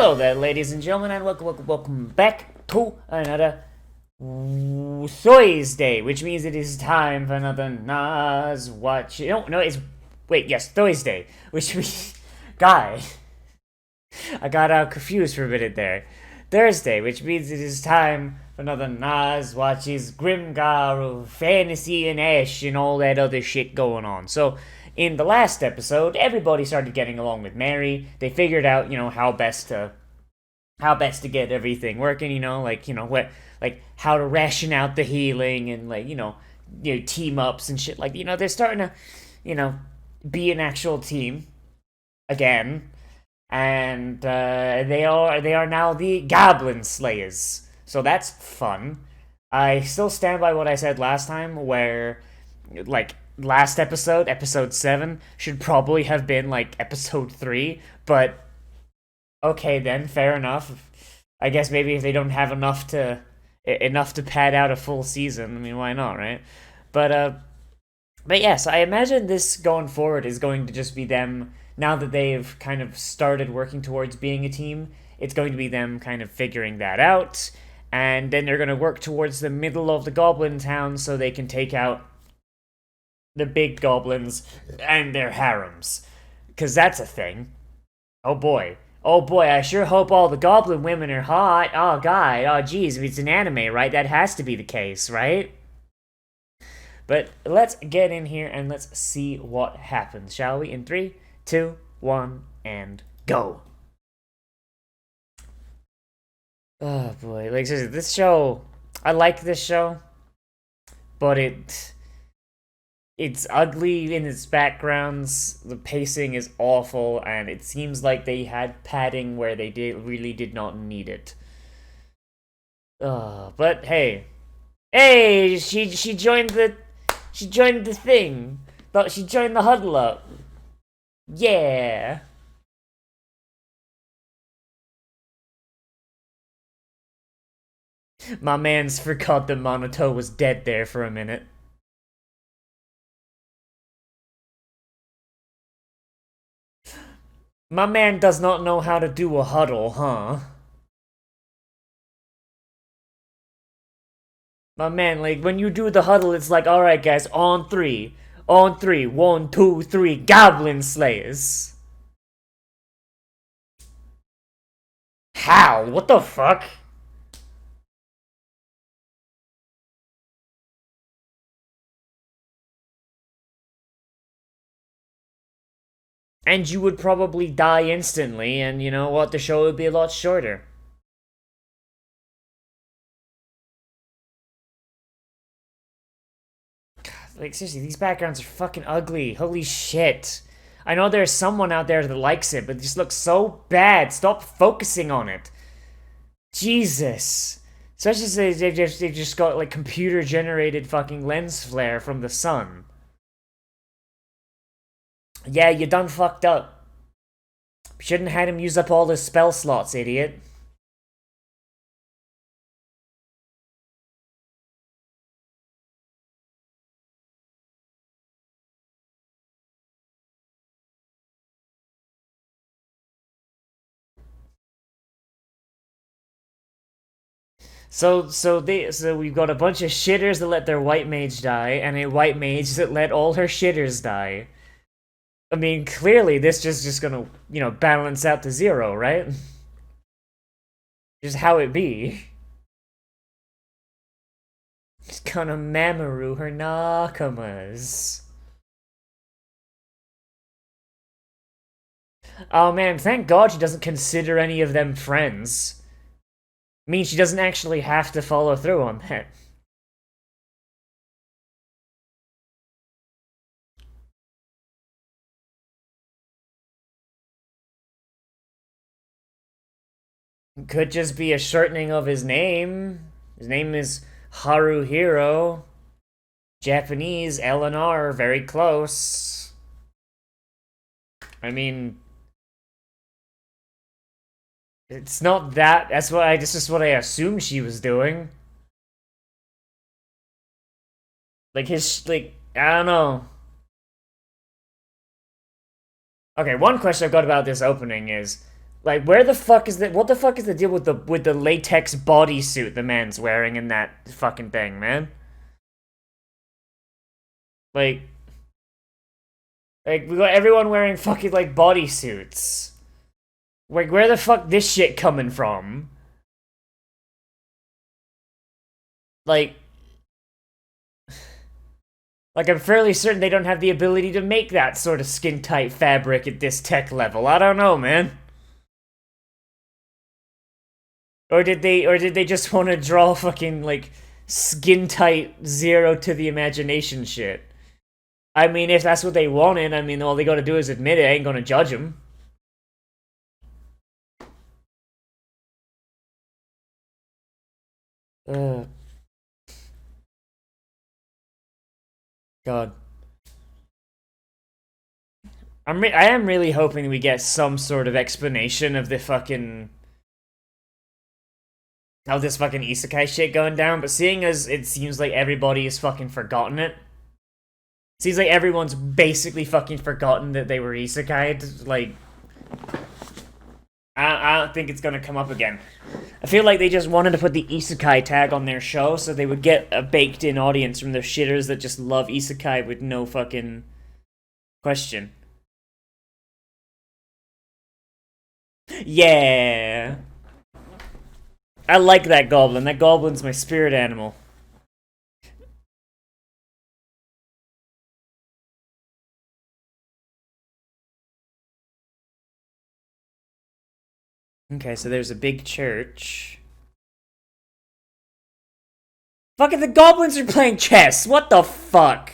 Hello there, ladies and gentlemen, and welcome back to another Thursday, which means it is time for another Nozz watch. Yes, Thursday, which means, guy, I got confused for a minute there. Thursday, which means it is time for another Nozz watches Grimgar of Fantasy and Ash and all that other shit going on. So, in the last episode, everybody started getting along with Mary. They figured out, how best to get everything working. Like how to ration out the healing and team ups and shit. They're starting to, be an actual team again, and they are now the Goblin Slayers. So that's fun. I still stand by what I said last time, where last episode 7, should probably have been episode 3, but okay then, fair enough. I guess maybe if they don't have enough to pad out a full season, I mean, why not, right? But yes, I imagine this going forward is going to just be them, now that they've kind of started working towards being a team. It's going to be them kind of figuring that out, and then they're going to work towards the middle of the goblin town so they can take out the big goblins and their harems, because that's a thing. Oh boy, I sure hope all the goblin women are hot. Oh god, oh geez, if it's an anime, right? That has to be the case, right? But let's get in here and let's see what happens, shall we? In 3, 2, 1, and go. Oh boy, seriously, this show, I like this show, but it's ugly in its backgrounds, the pacing is awful, and it seems like they had padding where they really did not need it. But hey, she joined the thing. She joined the huddle up. Yeah. My man's forgot that Monoto was dead there for a minute. My man does not know how to do a huddle, huh? My man, when you do the huddle, it's like, alright guys, on three. On three. 1, 2, 3, Goblin Slayers. How? What the fuck? And you would probably die instantly, and you know what? The show would be a lot shorter. God, seriously, these backgrounds are fucking ugly. Holy shit. I know there's someone out there that likes it, but it just looks so bad. Stop focusing on it. Jesus. Especially since they've just got, computer-generated fucking lens flare from the sun. Yeah, you done fucked up. Shouldn't have had him use up all his spell slots, idiot. So we've got a bunch of shitters that let their white mage die, and a white mage that let all her shitters die. I mean, clearly this just gonna, balance out to 0, right? Just how it be. Just gonna Mamoru her nakamas. Oh man, thank God she doesn't consider any of them friends. I mean, she doesn't actually have to follow through on that. Could just be a shortening of his name. His name is Haruhiro. Japanese, Eleanor, very close. I mean, it's not that. This is what I assumed she was doing. I don't know. Okay, one question I've got about this opening is, Like, where the fuck is the what the fuck is the deal with the latex bodysuit the man's wearing in that fucking thing, man? Like, we got everyone wearing fucking like bodysuits. Like, where the fuck this shit coming from? Like, I'm fairly certain they don't have the ability to make that sort of skin tight fabric at this tech level. I don't know, man. Or did they just want to draw fucking like skin tight zero to the imagination shit? I mean, if that's what they wanted, I mean, all they gotta do is admit it. I ain't gonna judge them. Uh, God. I am really hoping we get some sort of explanation of the fucking how this fucking isekai shit going down, but seeing as it seems like everybody has fucking forgotten it. Seems like everyone's basically fucking forgotten that they were isekai'd, like I don't think it's gonna come up again. I feel like they just wanted to put the isekai tag on their show so they would get a baked in audience from the shitters that just love isekai with no fucking question. Yeah. I like that goblin. That goblin's my spirit animal. Okay, so there's a big church. Fucking the goblins are playing chess! What the fuck?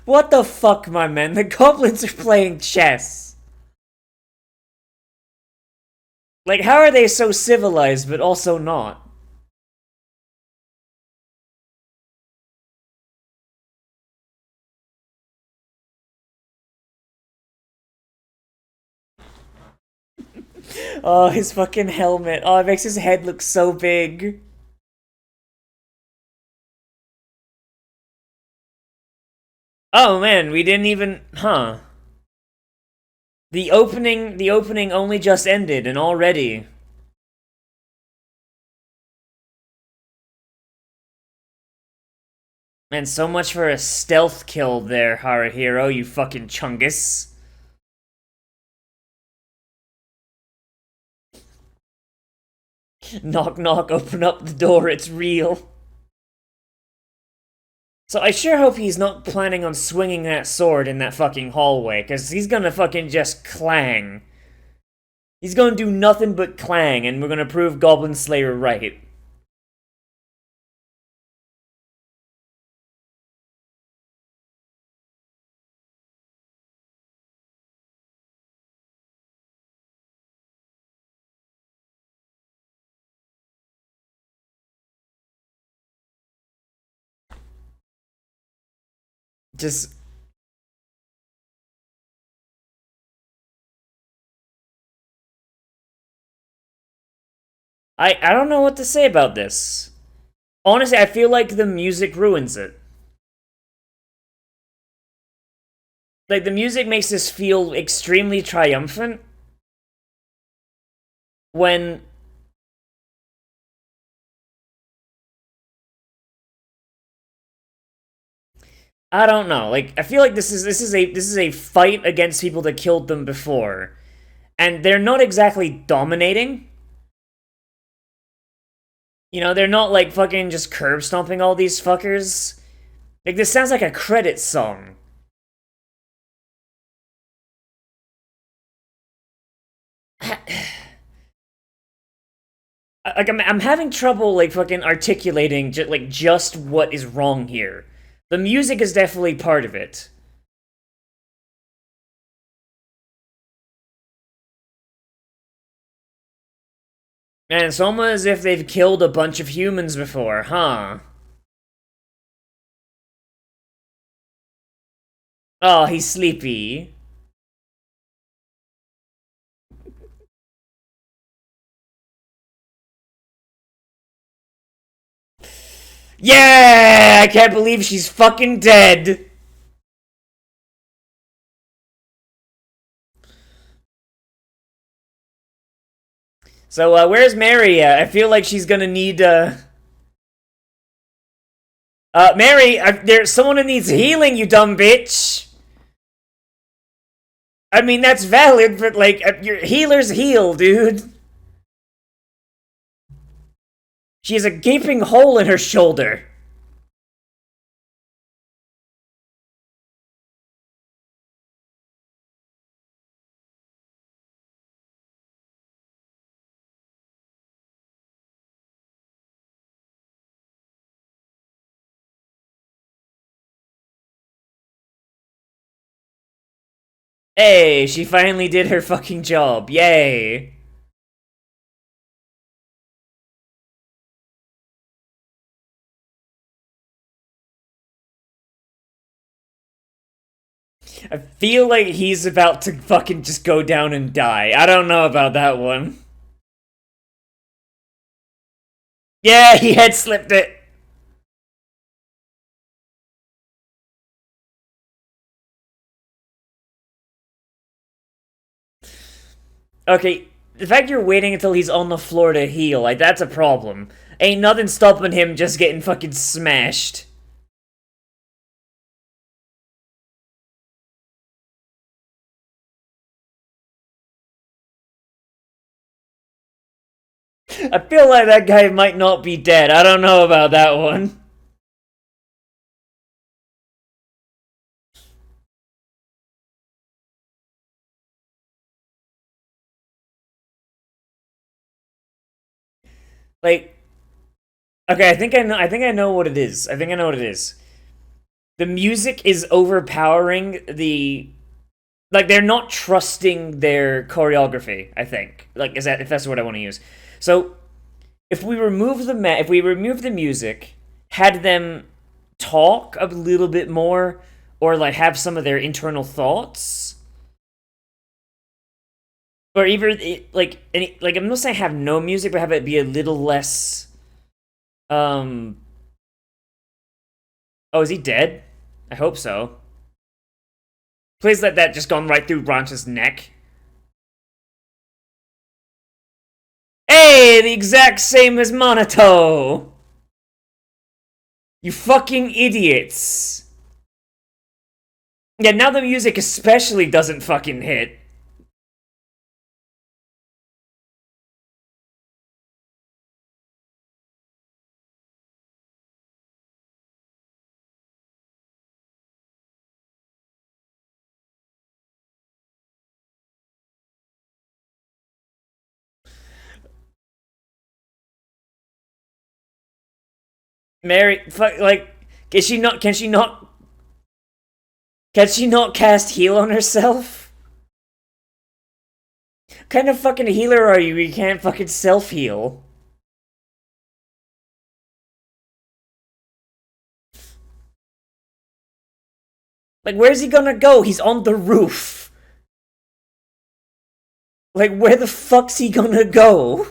What the fuck, my man? The goblins are playing chess. Like, how are they so civilized, but also not? Oh, his fucking helmet. Oh, it makes his head look so big. Oh man, we didn't even... Huh. The opening only just ended, and already... Man, so much for a stealth kill there, Haruhiro, you fucking chungus. Knock knock, open up the door, it's real. So I sure hope he's not planning on swinging that sword in that fucking hallway, because he's gonna fucking just clang. He's gonna do nothing but clang, and we're gonna prove Goblin Slayer right. Just... I don't know what to say about this. Honestly, I feel like the music ruins it. Like, the music makes this feel extremely triumphant. When... I don't know. Like, I feel like this is a fight against people that killed them before. And they're not exactly dominating. You know, they're not like fucking just curb stomping all these fuckers. Like, this sounds like a credit song. Like, I'm having trouble like fucking articulating just what is wrong here. The music is definitely part of it. And it's almost as if they've killed a bunch of humans before, huh? Oh, he's sleepy. Yeah! I can't believe she's fucking dead! So, where's Mary at? I feel like she's gonna need, Mary, there's someone who needs healing, you dumb bitch! I mean, that's valid, but, like, your healers heal, dude. She has a gaping hole in her shoulder. Hey, she finally did her fucking job. Yay. I feel like he's about to fucking just go down and die. I don't know about that one. Yeah, he head slipped it. Okay, the fact you're waiting until he's on the floor to heal, like, that's a problem. Ain't nothing stopping him just getting fucking smashed. I feel like that guy might not be dead. I don't know about that one. Like, okay, I think I know what it is. I think I know what it is. The music is overpowering the, like, they're not trusting their choreography, I think. Like, is that, if that's what I want to use. So, if we remove the music, had them talk a little bit more, or like have some of their internal thoughts, or even like I'm not saying have no music, but have it be a little less. Um. Oh, is he dead? I hope so. Please let that just gone right through Branch's neck. Hey, the exact same as Monato! You fucking idiots! Yeah, now the music especially doesn't fucking hit. Mary, fuck, like, can she not cast heal on herself? What kind of fucking healer are you? You can't fucking self-heal. Like, where's he gonna go? He's on the roof. Like, where the fuck's he gonna go?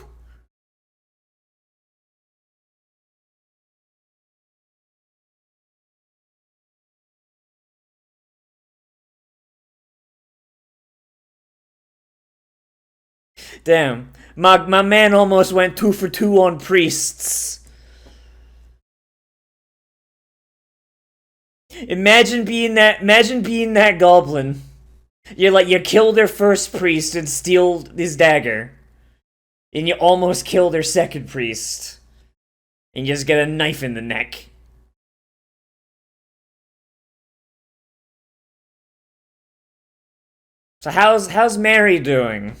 Damn. My man almost went 2 for 2 on priests. Imagine being that goblin. You're like, you kill their first priest and steal his dagger. And you almost kill their second priest. And you just get a knife in the neck. So how's Mary doing?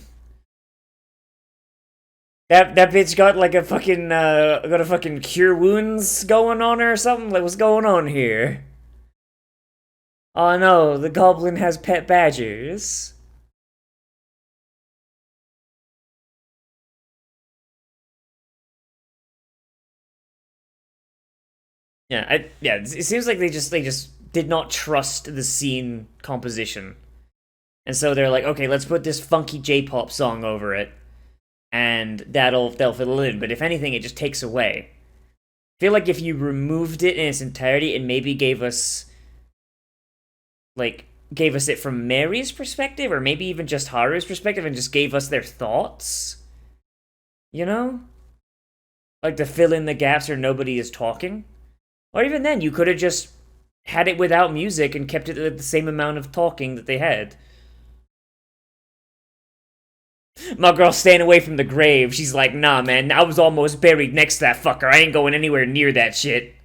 That bitch got like a fucking got a fucking cure wounds going on her or something? Like, what's going on here? Oh no, the goblin has pet badgers. Yeah, it seems like they just did not trust the scene composition. And so they're like, okay, let's put this funky J-pop song over it, and they'll fill it in. But if anything, it just takes away. I feel like if you removed it in its entirety and maybe gave us it from Mary's perspective, or maybe even just Haru's perspective, and just gave us their thoughts, You know? Like to fill in the gaps where nobody is talking. Or even then, you could have just had it without music and kept it at the same amount of talking that they had. My girl's staying away from the grave. She's like, nah, man, I was almost buried next to that fucker. I ain't going anywhere near that shit.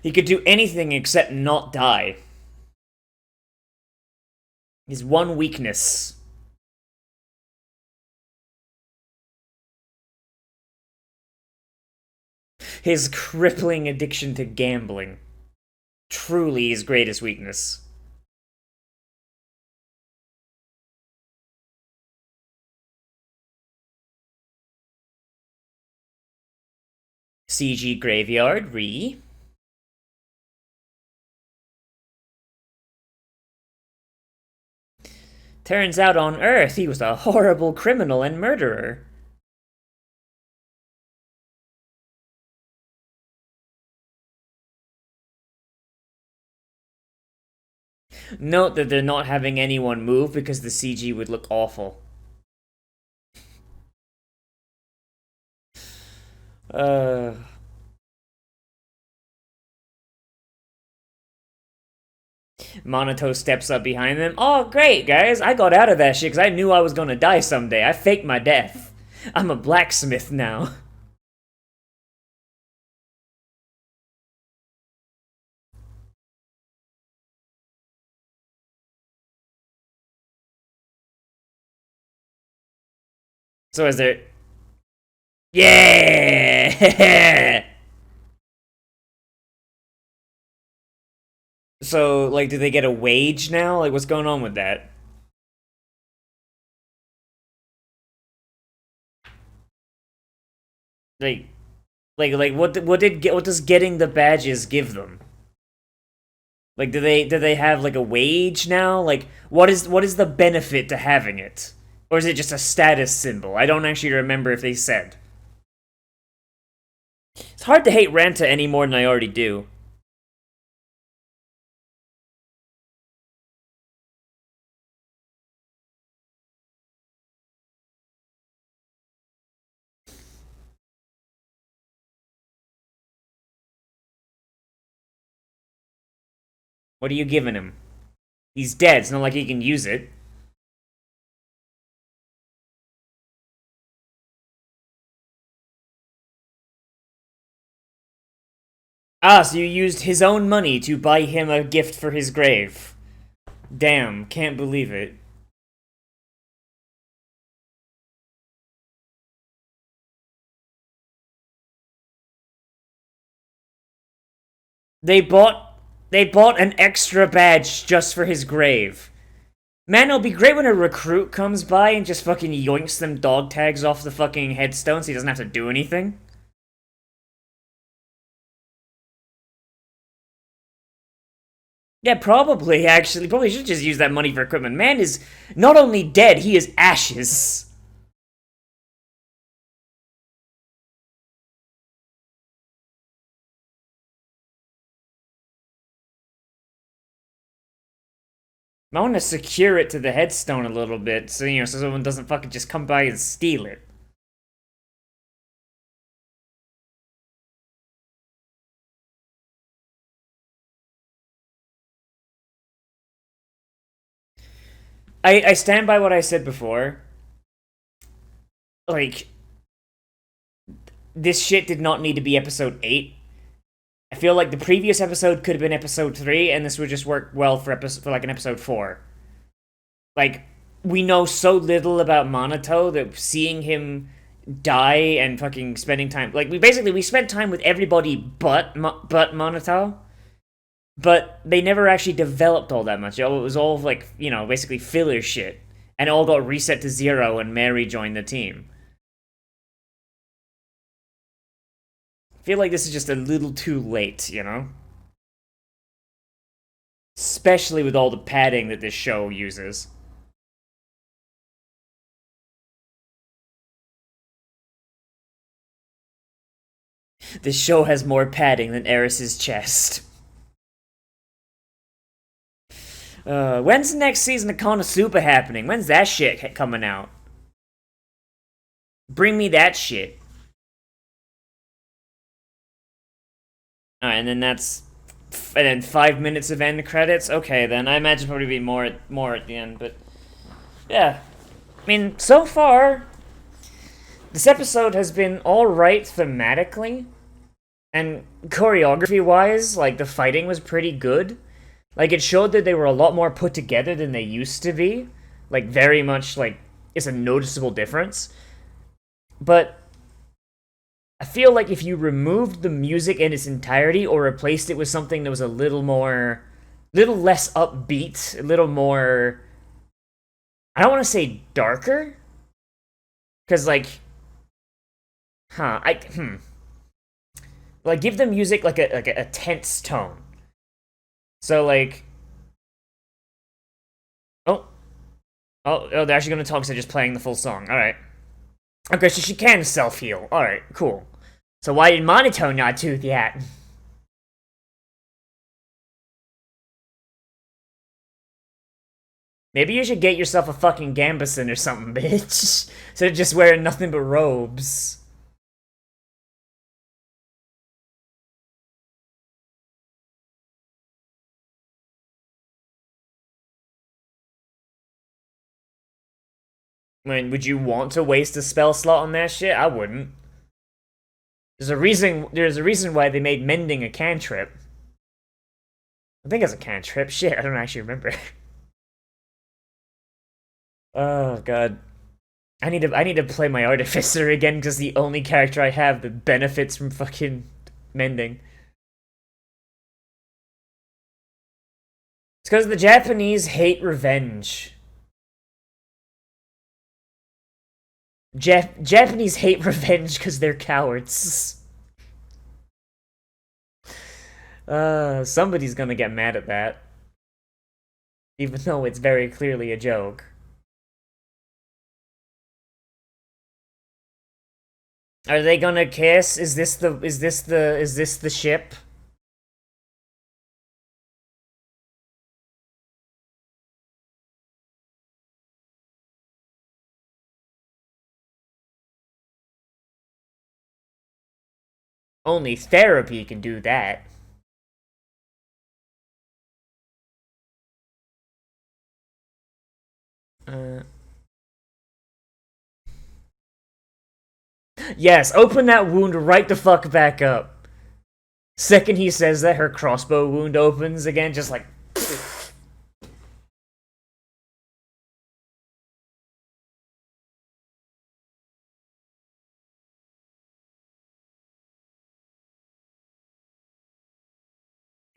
He could do anything except not die. His one weakness. His crippling addiction to gambling. Truly his greatest weakness. CG Graveyard, re. Turns out on Earth he was a horrible criminal and murderer. Note that they're not having anyone move because the CG would look awful. Uh... Monato steps up behind them. Oh, great, guys. I got out of that shit because I knew I was gonna die someday. I faked my death. I'm a blacksmith now. So is there... Yeah! So, like, do they get a wage now? Like, what's going on with that? Like, what does getting the badges give them? Like, do they have like a wage now? Like, what is the benefit to having it? Or is it just a status symbol? I don't actually remember if they said. It's hard to hate Ranta any more than I already do. What are you giving him? He's dead. It's not like he can use it. Ah, so you used his own money to buy him a gift for his grave. Damn, can't believe it. They bought an extra badge just for his grave. Man, it'll be great when a recruit comes by and just fucking yoinks them dog tags off the fucking headstone so he doesn't have to do anything. Yeah, probably, actually. Probably should just use that money for equipment. Man is not only dead, he is ashes. I want to secure it to the headstone a little bit, so, so someone doesn't fucking just come by and steal it. I stand by what I said before. Like, this shit did not need to be episode 8. I feel like the previous episode could have been episode 3, and this would just work well for like an episode 4. Like, we know so little about Monato that seeing him die and fucking spending time... Like, we spent time with everybody but Monato, but they never actually developed all that much. It was all, like, basically filler shit. And it all got reset to 0 when Mary joined the team. I feel like this is just a little too late, Especially with all the padding that this show uses. This show has more padding than Eris's chest. When's the next season of Konosuba happening? When's that shit coming out? Bring me that shit. Alright, and then that's... And then 5 minutes of end credits? Okay, then. I imagine probably be more at the end, but... Yeah. I mean, so far... This episode has been alright thematically. And choreography-wise, like, the fighting was pretty good. Like, it showed that they were a lot more put together than they used to be. Like, very much, like, it's a noticeable difference. But I feel like if you removed the music in its entirety or replaced it with something that was a little less upbeat, a little more, I don't want to say darker, because like, like give the music like a tense tone. So like, oh, they're actually gonna talk instead of just playing the full song. All right. Okay, so she can self-heal. Alright, cool. So why did Monotone not do that? Maybe you should get yourself a fucking Gambeson or something, bitch. Instead of just wearing nothing but robes. I mean, would you want to waste a spell slot on that shit? I wouldn't. There's a reason why they made mending a cantrip. I think it's a cantrip. Shit, I don't actually remember. Oh god. I need to play my artificer again because the only character I have that benefits from fucking mending. It's because the Japanese hate revenge. Japanese hate revenge because they're cowards. Somebody's gonna get mad at that. Even though it's very clearly a joke. Are they gonna kiss? Is this the ship? Only therapy can do that. Yes, open that wound right the fuck back up. Second he says that, her crossbow wound opens again, just like...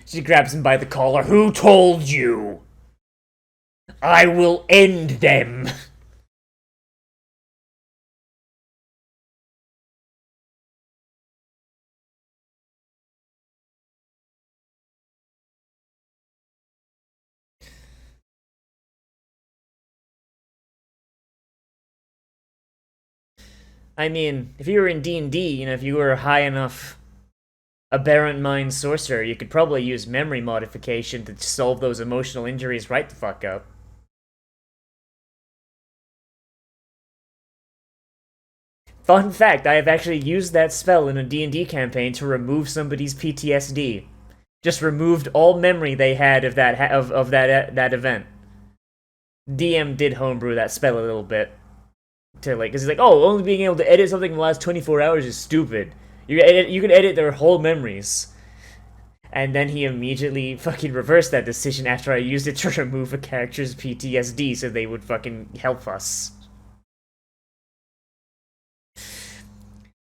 She grabs him by the collar. Who told you? I will end them. I mean, if you were in D&D, you know, if you were a high enough aberrant mind sorcerer, you could probably use memory modification to solve those emotional injuries right the fuck up. Fun fact, I have actually used that spell in a D&D campaign to remove somebody's PTSD. Just removed all memory they had of that event. DM did homebrew that spell a little bit. To like, cause he's like, oh, only being able to edit something in the last 24 hours is stupid. You can edit their whole memories. And then he immediately fucking reversed that decision after I used it to remove a character's PTSD so they would fucking help us.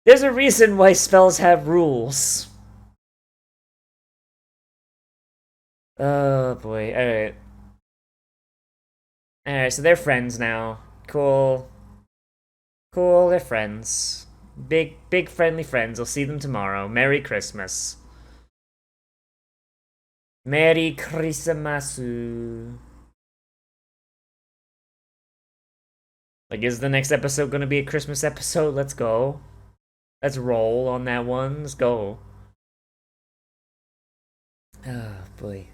There's a reason why spells have rules. Oh boy, alright. Alright, so they're friends now. Cool. Cool, they're friends. Big friendly friends. I'll see them tomorrow. Merry Christmas. Merry Christmas. Like, is the next episode gonna be a Christmas episode? Let's go. Let's roll on that one. Let's go. Oh, boy.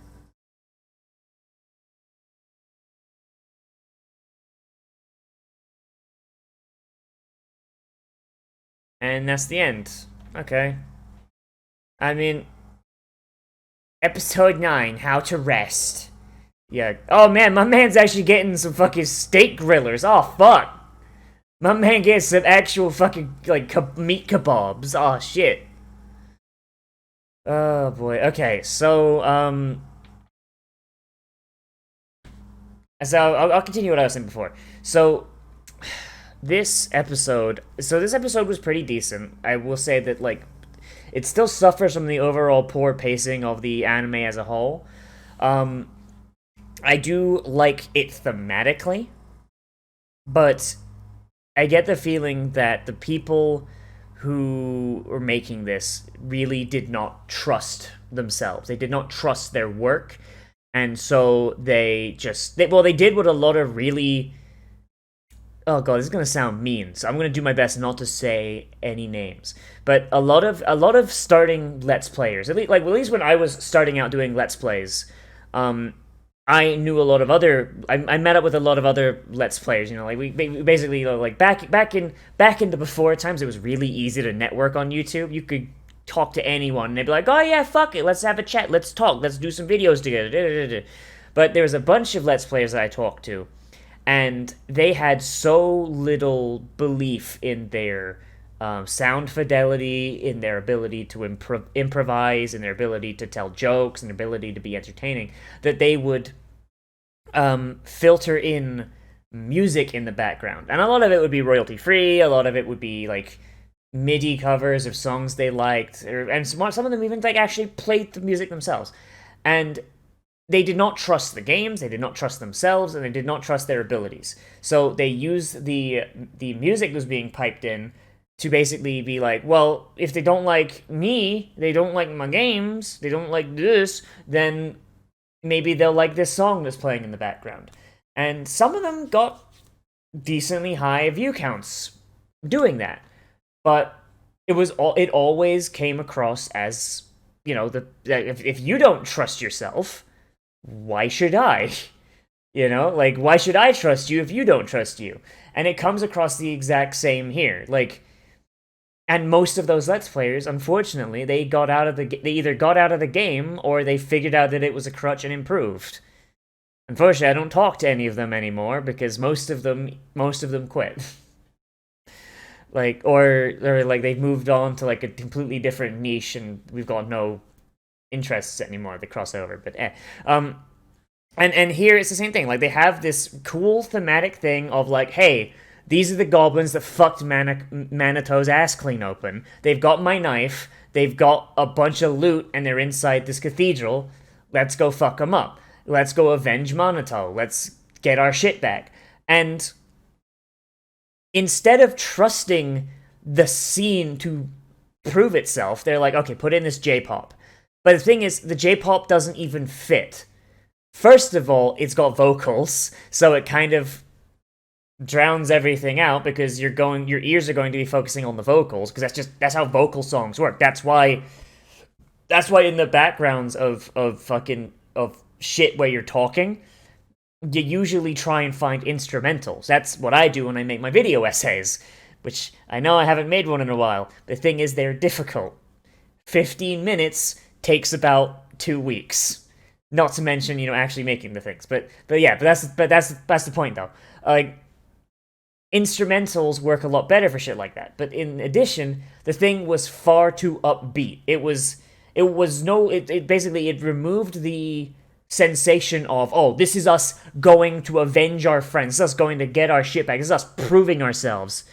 And that's the end. Okay. I mean, episode 9, How to Rest. Yeah. Oh man, my man's actually getting some fucking steak grillers. Oh fuck. My man gets some actual fucking, like, meat kebabs. Oh shit. Oh boy. Okay, so, I'll continue what I was saying before. So, this episode was pretty decent. I will say that, like, it still suffers from the overall poor pacing of the anime as a whole. Um, I do like it thematically, but I get the feeling that the people who were making this really did not trust themselves. They did not trust their work, and so they did what a lot of really, oh god, this is gonna sound mean, so I'm gonna do my best not to say any names. But a lot of starting Let's Players, at least when I was starting out doing Let's Plays, um, I knew a lot of other. I met up with a lot of other Let's Players. You know, like we basically, like, back in the before times, it was really easy to network on YouTube. You could talk to anyone, and they'd be like, "Oh yeah, fuck it, let's have a chat, let's talk, let's do some videos together." But there was a bunch of Let's Players that I talked to, and they had so little belief in their sound fidelity, in their ability to improvise, in their ability to tell jokes, and their ability to be entertaining, that they would filter in music in the background. And a lot of it would be royalty free, a lot of it would be like MIDI covers of songs they liked, and some of them even like actually played the music themselves. And they did not trust the games, they did not trust themselves, and they did not trust their abilities. So they used the music that was being piped in to basically be like, well, if they don't like me, they don't like my games, they don't like this, then maybe they'll like this song that's playing in the background. And some of them got decently high view counts doing that. But it always came across as, if you don't trust yourself, why should I? Like, why should I trust you if you don't trust you? And it comes across the exact same here. Like, and most of those Let's Players, unfortunately, they either got out of the game or they figured out that it was a crutch and improved. Unfortunately, I don't talk to any of them anymore because most of them quit. Like, or like they've moved on to like a completely different niche, and we've got no interests anymore. The crossover, but and here it's the same thing. Like, they have this cool thematic thing of like, hey, these are the goblins that fucked Manito's ass clean open. They've got my knife. They've got a bunch of loot, and they're inside this cathedral. Let's go fuck them up. Let's go avenge Manito. Let's get our shit back. And instead of trusting the scene to prove itself, they're like, okay, put in this J-pop. But the thing is, the J-pop doesn't even fit. First of all, it's got vocals, so it kind of drowns everything out because your ears are going to be focusing on the vocals, because that's how vocal songs work. That's why in the backgrounds of shit where you're talking, you usually try and find instrumentals. That's what I do when I make my video essays, which I know I haven't made one in a while. The thing is, they're difficult. 15 minutes takes about 2 weeks. Not to mention, actually making the things. But that's the point though. Like, instrumentals work a lot better for shit like that. But in addition, the thing was far too upbeat. It basically removed the sensation of, oh, this is us going to avenge our friends, this is us going to get our shit back, this is us proving ourselves.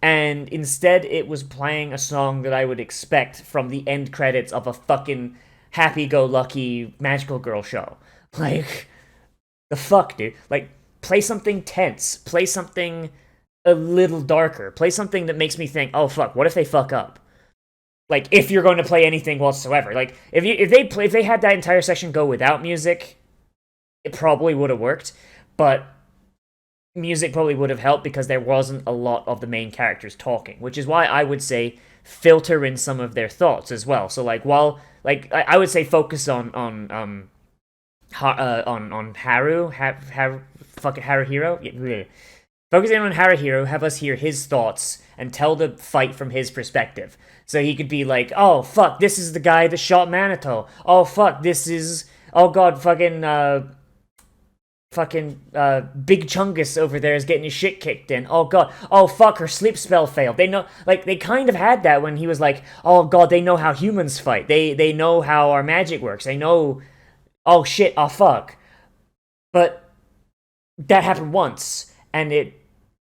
And instead, it was playing a song that I would expect from the end credits of a fucking happy-go-lucky magical girl show. Like, the fuck, dude? Like, play something tense, play something a little darker, play something that makes me think, oh fuck, what if they fuck up? Like, if you're going to play anything whatsoever. Like, if they had that entire section go without music, it probably would have worked, but music probably would have helped because there wasn't a lot of the main characters talking, which is why I would say filter in some of their thoughts as well. So like, I would say focus on Haruhiro, yeah, Focusing on Haruhiro, have us hear his thoughts and tell the fight from his perspective. So he could be like, oh, fuck, this is the guy that shot Minato. Oh, fuck, this is... Oh, God, Big Chungus over there is getting his shit kicked in. Oh, God. Oh, fuck, her sleep spell failed. They know... Like, they kind of had that when he was like, oh, God, they know how humans fight. They know how our magic works. They know... Oh, shit, oh, fuck. But that happened once, and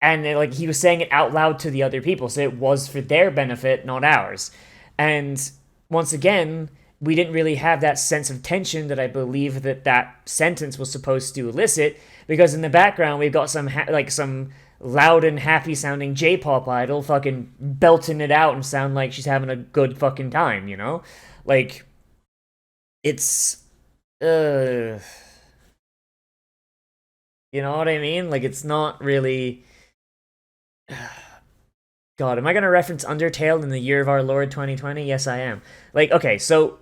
like he was saying it out loud to the other people, so it was for their benefit, not ours. And once again, we didn't really have that sense of tension that I believe that sentence was supposed to elicit, because in the background we've got some loud and happy sounding J-pop idol fucking belting it out and sound like she's having a good fucking time, you know? Like, it's you know what I mean? Like, it's not really... God, am I gonna reference Undertale in the year of our Lord 2020? Yes, I am. Like, okay, so...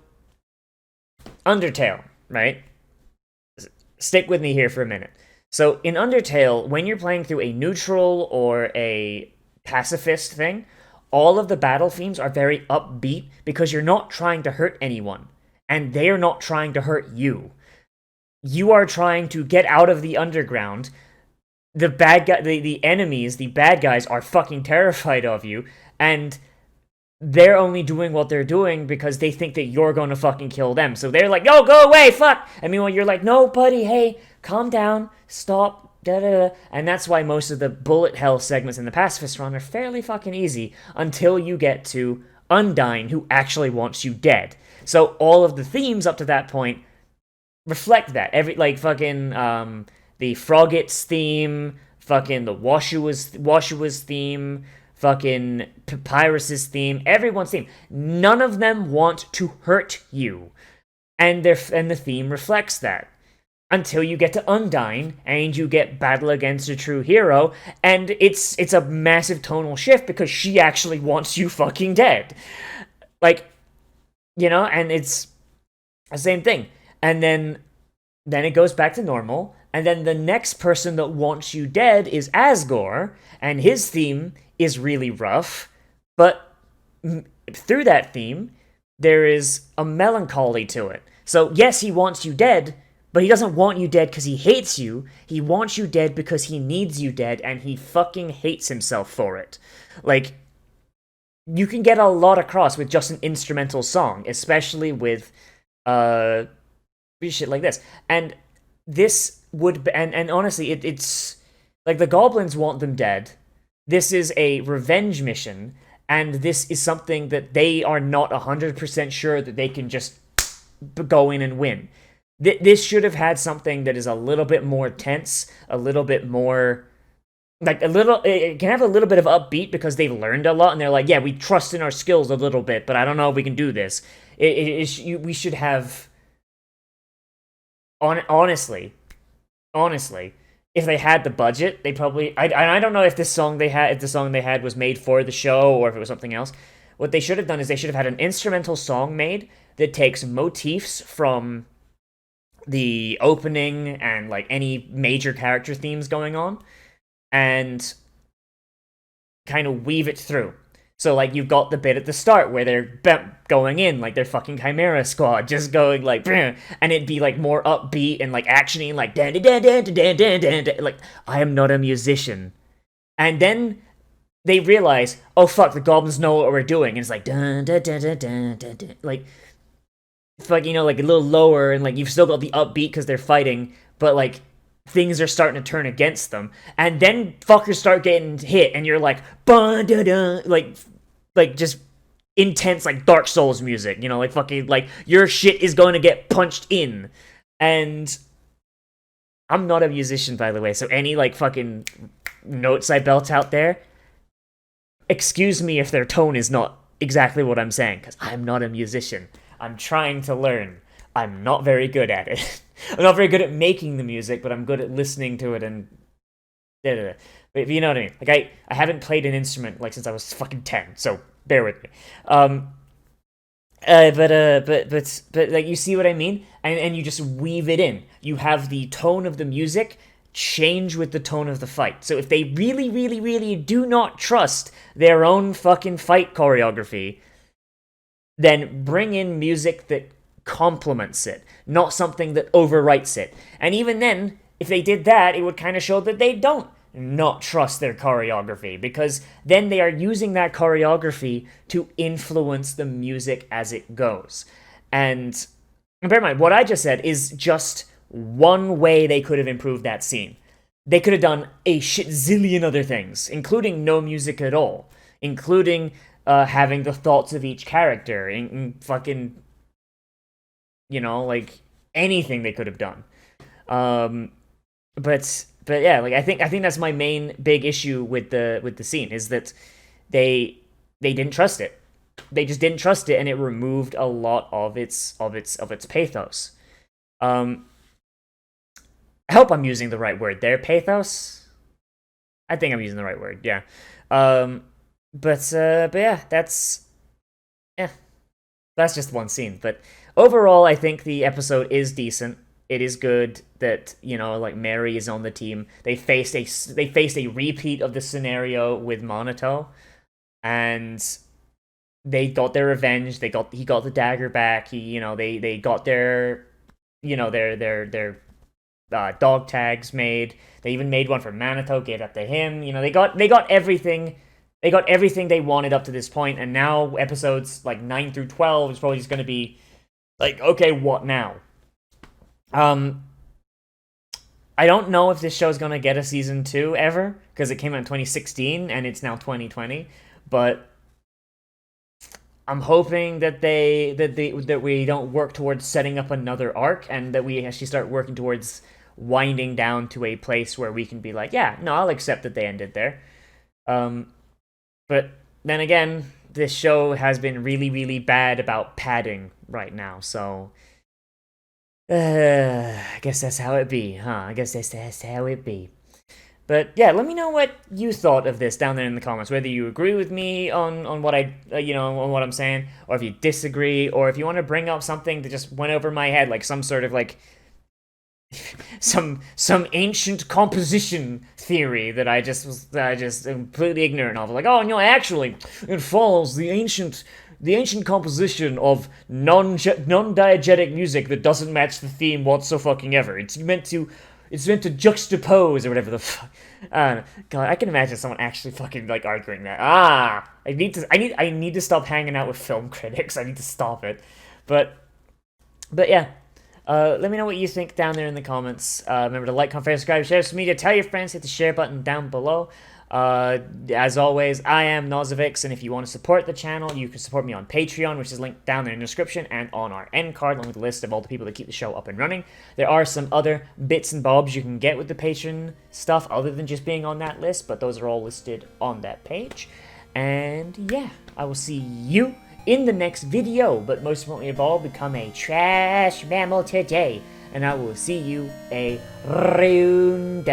Undertale, right? Stick with me here for a minute. So, in Undertale, when you're playing through a neutral or a pacifist thing, all of the battle themes are very upbeat because you're not trying to hurt anyone. And they are not trying to hurt you. You are trying to get out of the underground. The bad guy, the enemies, the bad guys are fucking terrified of you, and they're only doing what they're doing because they think that you're gonna fucking kill them. So they're like, no, go away, fuck! I mean, when you're like, no, buddy, hey, calm down, stop, da-da-da. And that's why most of the bullet hell segments in the pacifist run are fairly fucking easy until you get to Undyne, who actually wants you dead. So all of the themes up to that point reflect that. The Froggets theme, fucking the Washua's theme, fucking Papyrus's theme, everyone's theme. None of them want to hurt you. And the theme reflects that. Until you get to Undyne, and you get battle against a true hero, and it's a massive tonal shift because she actually wants you fucking dead. Like, you know, and it's the same thing. And then it goes back to normal, and then the next person that wants you dead is Asgore, and his theme is really rough, but through that theme, there is a melancholy to it. So yes, he wants you dead, but he doesn't want you dead because he hates you. He wants you dead because he needs you dead, and he fucking hates himself for it. Like, you can get a lot across with just an instrumental song, especially with shit like this. And this would and honestly, it's like the goblins want them dead. This is a revenge mission, and this is something that they are not 100% sure that they can just go in and win. This should have had something that is a little bit more tense, a little bit more... it can have a little bit of upbeat because they've learned a lot, and they're like, yeah, we trust in our skills a little bit, but I don't know if we can do this. We should have... Honestly, if they had the budget, they probably... I don't know if the song they had was made for the show or if it was something else. What they should have done is they should have had an instrumental song made that takes motifs from the opening and like any major character themes going on and kind of weave it through. So like you've got the bit at the start where they're going in like they're fucking Chimera Squad, just going like, and it'd be like more upbeat and like actiony, like like I am not a musician. And then they realize, oh fuck, the goblins know what we're doing, and it's like like like, you know, like a little lower, and like you've still got the upbeat because they're fighting, but like things are starting to turn against them, and then fuckers start getting hit, and you're like, like just intense like Dark Souls music, you know, like fucking like your shit is going to get punched in. And I'm not a musician, by the way, so any like fucking notes I belt out there, excuse me if their tone is not exactly what I'm saying, because I'm not a musician. I'm trying to learn. I'm not very good at it. I'm not very good at making the music, but I'm good at listening to it and... But you know what I mean. Like, I haven't played an instrument, like, since I was fucking 10, so bear with me. But like, you see what I mean? And you just weave it in. You have the tone of the music change with the tone of the fight. So if they really, really, really do not trust their own fucking fight choreography, then bring in music that complements it, not something that overwrites it. And even then, if they did that, it would kind of show that they don't not trust their choreography, because then they are using that choreography to influence the music as it goes. And bear in mind, what I just said is just one way they could have improved that scene. They could have done a shit zillion other things, including no music at all, including having the thoughts of each character, in fucking, you know, like anything they could have done. But yeah, like I think that's my main big issue with the scene, is that they didn't trust it. They just didn't trust it, and it removed a lot of its pathos. I hope I'm using the right word there. Pathos? I think I'm using the right word, yeah. But yeah, that's just one scene. But overall, I think the episode is decent. It is good that, you know, like, Mary is on the team. They faced a repeat of the scenario with Monato, and they got their revenge. He got the dagger back. They got their, you know, their dog tags made. They even made one for Minato, gave up to him. You know, they got everything. They got everything they wanted up to this point, and now episodes like 9 through 12 is probably just going to be like, okay, what now? I don't know if this show is going to get a season 2 ever, because it came out in 2016 and it's now 2020, but I'm hoping that we don't work towards setting up another arc, and that we actually start working towards winding down to a place where we can be like, yeah, no, I'll accept that they ended there. But then again, this show has been really, really bad about padding right now, so I guess that's how it be, huh? I guess that's how it be. But yeah, let me know what you thought of this down there in the comments. Whether you agree with me on what I, on what I'm saying, or if you disagree, or if you want to bring up something that just went over my head, like some sort of like some ancient composition theory that I just completely ignorant of. Like, oh no, actually, it follows the ancient composition of non-diegetic music that doesn't match the theme whatsoever. It's meant to juxtapose, or whatever the fuck. God, I can imagine someone actually fucking like arguing that. I need to stop hanging out with film critics. I need to stop it. But yeah. Let me know what you think down there in the comments. Remember to like, comment, subscribe, share social media, tell your friends, hit the share button down below. As always, I am Nozz, and if you want to support the channel, you can support me on Patreon, which is linked down there in the description, and on our end card, along with a list of all the people that keep the show up and running. There are some other bits and bobs you can get with the Patreon stuff, other than just being on that list, but those are all listed on that page. And yeah, I will see you in the next video, but most importantly of all, become a trash mammal today, and I will see you around.